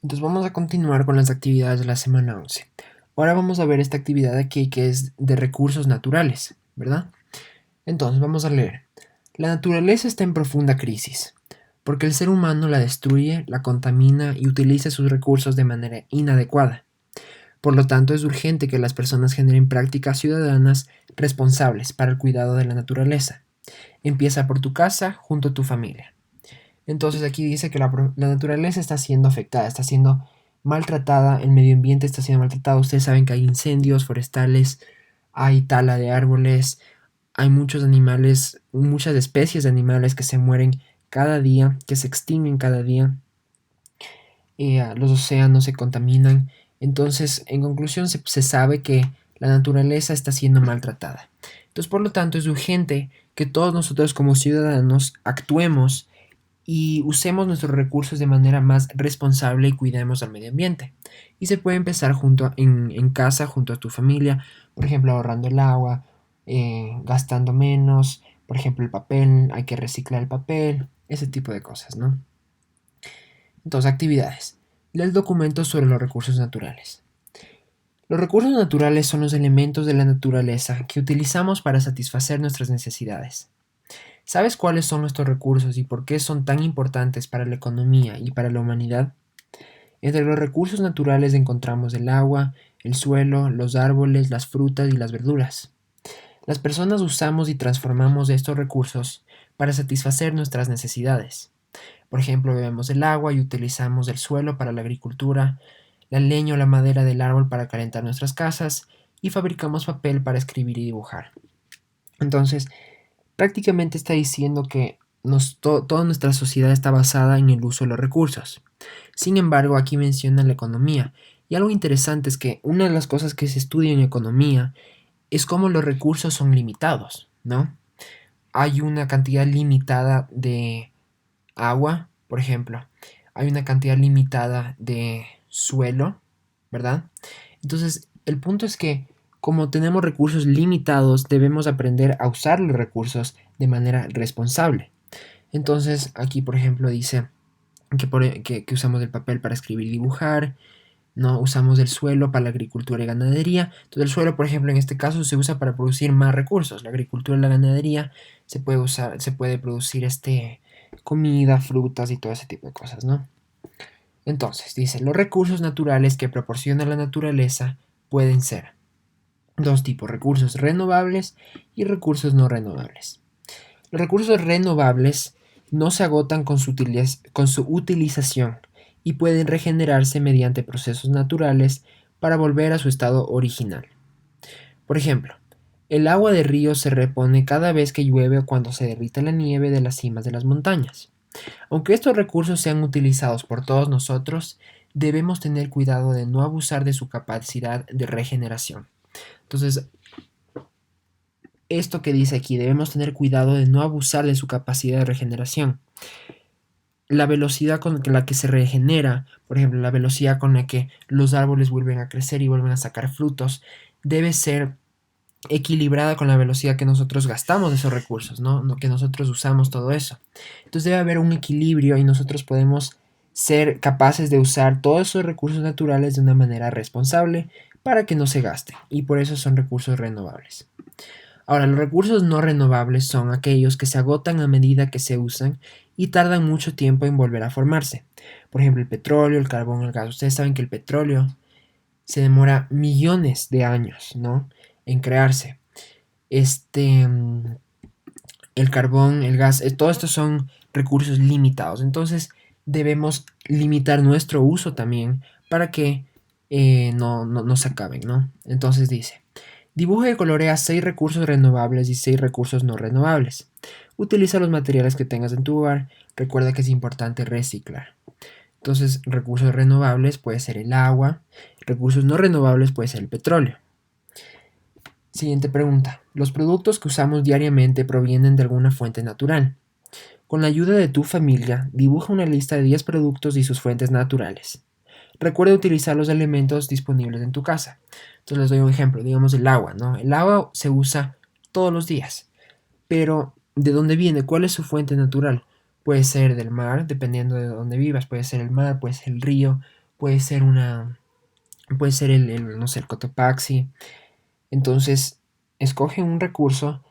Entonces vamos a continuar con las actividades de la semana 11. Ahora vamos a ver esta actividad aquí que es de recursos naturales, ¿verdad? Entonces vamos a leer. La naturaleza está en profunda crisis, porque el ser humano la destruye, la contamina y utiliza sus recursos de manera inadecuada. Por lo tanto, es urgente que las personas generen prácticas ciudadanas responsables para el cuidado de la naturaleza. Empieza por tu casa, junto a tu familia. Entonces aquí dice que la naturaleza está siendo afectada, está siendo maltratada, el medio ambiente está siendo maltratado. Ustedes saben que hay incendios forestales, hay tala de árboles, hay muchos animales, muchas especies de animales que se mueren cada día, que se extinguen cada día. Los océanos se contaminan. Entonces, en conclusión, se sabe que la naturaleza está siendo maltratada. Entonces, por lo tanto, es urgente que todos nosotros como ciudadanos actuemos y usemos nuestros recursos de manera más responsable y cuidemos al medio ambiente. Y se puede empezar en casa, junto a tu familia, por ejemplo, ahorrando el agua, gastando menos, por ejemplo, el papel, hay que reciclar el papel, ese tipo de cosas, ¿no? Entonces, actividades. Lee el documento sobre los recursos naturales. Los recursos naturales son los elementos de la naturaleza que utilizamos para satisfacer nuestras necesidades. ¿Sabes cuáles son nuestros recursos y por qué son tan importantes para la economía y para la humanidad? Entre los recursos naturales encontramos el agua, el suelo, los árboles, las frutas y las verduras. Las personas usamos y transformamos estos recursos para satisfacer nuestras necesidades. Por ejemplo, bebemos el agua y utilizamos el suelo para la agricultura, la leña o la madera del árbol para calentar nuestras casas y fabricamos papel para escribir y dibujar. Entonces, prácticamente está diciendo que toda nuestra sociedad está basada en el uso de los recursos. Sin embargo, aquí menciona la economía. Y algo interesante es que una de las cosas que se estudia en economía es cómo los recursos son limitados, ¿no? Hay una cantidad limitada de agua, por ejemplo. Hay una cantidad limitada de suelo, ¿verdad? Entonces, el punto es que como tenemos recursos limitados, debemos aprender a usar los recursos de manera responsable. Entonces, aquí, por ejemplo, dice que usamos el papel para escribir y dibujar, no usamos el suelo para la agricultura y ganadería. Entonces, el suelo, por ejemplo, en este caso se usa para producir más recursos. La agricultura y la ganadería se puede producir comida, frutas y todo ese tipo de cosas, ¿no? Entonces, dice, los recursos naturales que proporciona la naturaleza pueden ser dos tipos, recursos renovables y recursos no renovables. Los recursos renovables no se agotan con su utilización y pueden regenerarse mediante procesos naturales para volver a su estado original. Por ejemplo, el agua de río se repone cada vez que llueve o cuando se derrite la nieve de las cimas de las montañas. Aunque estos recursos sean utilizados por todos nosotros, debemos tener cuidado de no abusar de su capacidad de regeneración. Entonces, esto que dice aquí, debemos tener cuidado de no abusar de su capacidad de regeneración. La velocidad con la que se regenera, por ejemplo, la velocidad con la que los árboles vuelven a crecer y vuelven a sacar frutos, debe ser equilibrada con la velocidad que nosotros gastamos de esos recursos, ¿no? Que nosotros usamos todo eso. Entonces debe haber un equilibrio y nosotros podemos ser capaces de usar todos esos recursos naturales de una manera responsable para que no se gasten y por eso son recursos renovables. Ahora, los recursos no renovables son aquellos que se agotan a medida que se usan y tardan mucho tiempo en volver a formarse. Por ejemplo, el petróleo, el carbón, el gas. Ustedes saben que el petróleo se demora millones de años, ¿no? En crearse. Este, mm, el carbón, el gas, todos estos son recursos limitados. Entonces, debemos limitar nuestro uso también para que no se acaben, ¿no? Entonces dice, dibuja y colorea 6 recursos renovables y 6 recursos no renovables. Utiliza los materiales que tengas en tu hogar. Recuerda que es importante reciclar. Entonces, recursos renovables puede ser el agua, recursos no renovables puede ser el petróleo. Siguiente pregunta. Los productos que usamos diariamente provienen de alguna fuente natural. Con la ayuda de tu familia, dibuja una lista de 10 productos y sus fuentes naturales. Recuerda utilizar los elementos disponibles en tu casa. Entonces les doy un ejemplo, digamos el agua, ¿no? El agua se usa todos los días, pero ¿de dónde viene? ¿Cuál es su fuente natural? Puede ser del mar, dependiendo de dónde vivas, puede ser el mar, puede ser el río, puede ser puede ser no sé, el Cotopaxi. Entonces, escoge un recurso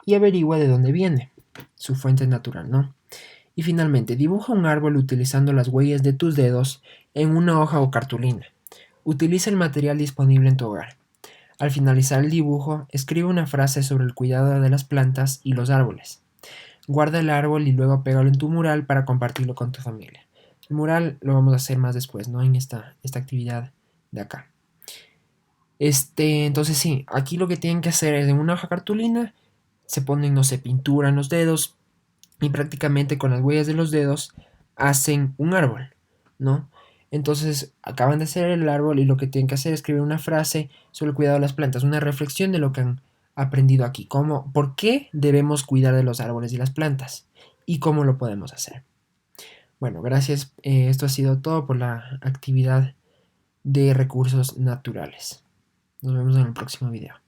y averigua de dónde viene, su fuente natural, ¿no? Y finalmente, dibuja un árbol utilizando las huellas de tus dedos en una hoja o cartulina. Utiliza el material disponible en tu hogar. Al finalizar el dibujo, escribe una frase sobre el cuidado de las plantas y los árboles. Guarda el árbol y luego pégalo en tu mural para compartirlo con tu familia. El mural lo vamos a hacer más después, ¿no? En esta actividad de acá. Entonces sí, aquí lo que tienen que hacer es en una hoja cartulina, se ponen, no sé, pintura en los dedos y prácticamente con las huellas de los dedos hacen un árbol, ¿no? Entonces acaban de hacer el árbol y lo que tienen que hacer es escribir una frase sobre el cuidado de las plantas, una reflexión de lo que han aprendido aquí, por qué debemos cuidar de los árboles y las plantas y cómo lo podemos hacer. Bueno, gracias. Esto ha sido todo por la actividad de recursos naturales. Nos vemos en el próximo video.